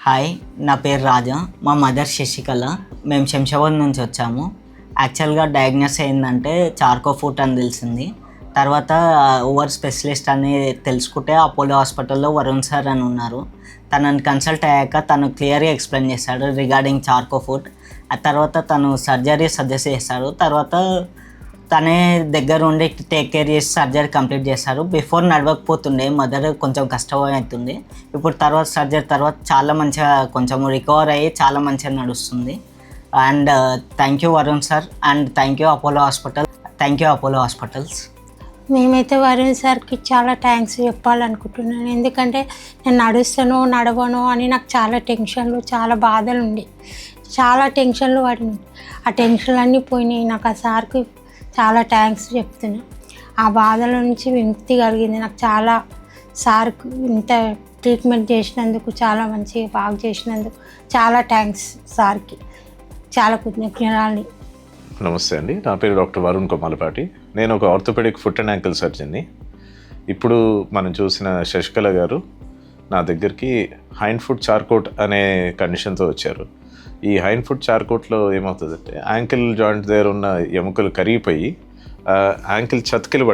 Hi, నా పేరు రాజా. మా మదర్ శశికళ. మేము శంషాబాద్ నుంచి వచ్చాము. యాక్చువల్గా డయాగ్నోస్ అయిందంటే చార్కోఫుట్ అని తెలిసింది. తర్వాత ఓవర్ స్పెషలిస్ట్ అని తెలుసుకుంటే అపోలో హాస్పిటల్లో వరుణ్ సార్ అని ఉన్నారు. తనని కన్సల్ట్ అయ్యాక తను క్లియర్గా ఎక్స్ప్లెయిన్ చేశాడు రిగార్డింగ్ చార్కోఫుట్. ఆ తర్వాత తను సర్జరీ సజెస్ట్ చేశాడు. తర్వాత తనే దగ్గర ఉండి టేక్ కేర్ చేసి సర్జరీ కంప్లీట్ చేశారు. బిఫోర్ నడవకపోతుండే, మదర్ కొంచెం కష్టం అవుతుంది. ఇప్పుడు తర్వాత సర్జరీ తర్వాత చాలా మంచిగా కొంచెం రికవర్ అయ్యి చాలా మంచిగా నడుస్తుంది. And thank you Varun sir and thank you Apollo hospitals. మేమైతే వరుణ్ సార్కి చాలా థ్యాంక్స్ చెప్పాలనుకుంటున్నాను. ఎందుకంటే నేను నడవను అని నాకు చాలా టెన్షన్లు, చాలా బాధలు ఉండే, చాలా టెన్షన్లు పడినాయి. ఆ టెన్షన్లు అన్నీ పోయినాయి. నాకు ఆ సార్కి చాలా థ్యాంక్స్ చెప్తున్నా. ఆ బాధల నుంచి విముక్తి కలిగింది నాకు. చాలా సార్కు ఇంత ట్రీట్మెంట్ చేసినందుకు, చాలా మంచిగా బాగా చేసినందుకు చాలా థ్యాంక్స్ సార్కి. చాలా కృతజ్ఞతలు. నమస్తే అండి, నా పేరు డాక్టర్ వరుణ్ కొమాలపాటి. నేను ఒక ఆర్థోపెడిక్ ఫుట్ అండ్ యాంకిల్ సర్జన్ని. ఇప్పుడు మనం చూసిన శశికళ గారు నా దగ్గరికి హైండ్ ఫుట్ చార్కోట్ అనే కండిషన్తో వచ్చారు. ఈ హైండ్ ఫుట్ చార్కోట్లో ఏమవుతుందంటే యాంకిల్ జాయింట్ దగ్గర ఉన్న ఎముకలు కరిగిపోయి యాంకిల్ చతికిలు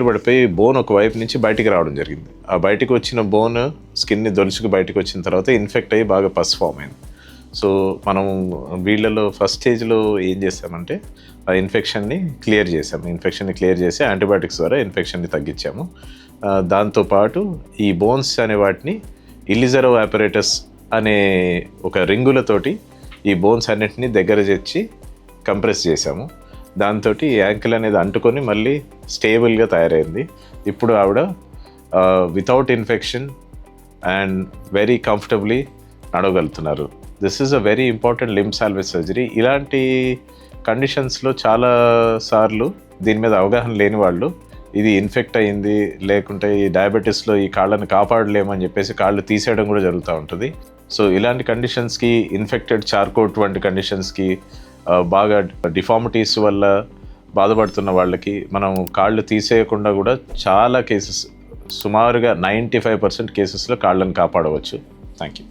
పడిపోయి బోన్ ఒక వైపు నుంచి బయటికి రావడం జరిగింది. ఆ బయటికి వచ్చిన బోన్ స్కిన్ని దొలుచుకు బయటకు వచ్చిన తర్వాత ఇన్ఫెక్ట్ అయ్యి బాగా పస్ ఫామ్ అయింది. సో మనం వీళ్ళలో ఫస్ట్ స్టేజ్లో ఏం చేసామంటే ఆ ఇన్ఫెక్షన్ని క్లియర్ చేసి యాంటీబయాటిక్స్ ద్వారా ఇన్ఫెక్షన్ని తగ్గించాము. దాంతోపాటు ఈ బోన్స్ అనే వాటిని ఇలిజరో ఆపరేటస్ అనే ఒక రింగులతోటి ఈ బోన్స్ అన్నిటిని దగ్గర తెచ్చి కంప్రెస్ చేసాము. దాంతో ఈ యాంకిల్ అనేది అంటుకొని మళ్ళీ స్టేబుల్గా తయారైంది. ఇప్పుడు ఆవిడ without infection and very comfortably నడవగలుగుతున్నారు. This is a very important limb salvage surgery. ఇలాంటి కండిషన్స్లో చాలా సార్లు దీని మీద అవగాహన లేని వాళ్ళు ఇది ఇన్ఫెక్ట్ అయ్యింది, లేకుంటే ఈ డయాబెటీస్లో ఈ కాళ్ళని కాపాడలేమని చెప్పేసి కాళ్ళు తీసేయడం కూడా జరుగుతూ ఉంటుంది. సో ఇలాంటి కండిషన్స్కి, ఇన్ఫెక్టెడ్ చార్కోట్ వంటి కండిషన్స్కి, బాగా డిఫార్మిటీస్ వల్ల బాధపడుతున్న వాళ్ళకి మనం కాళ్ళు తీసేయకుండా కూడా చాలా కేసెస్, సుమారుగా 95% కేసెస్లో కాళ్ళని కాపాడవచ్చు. Thank you.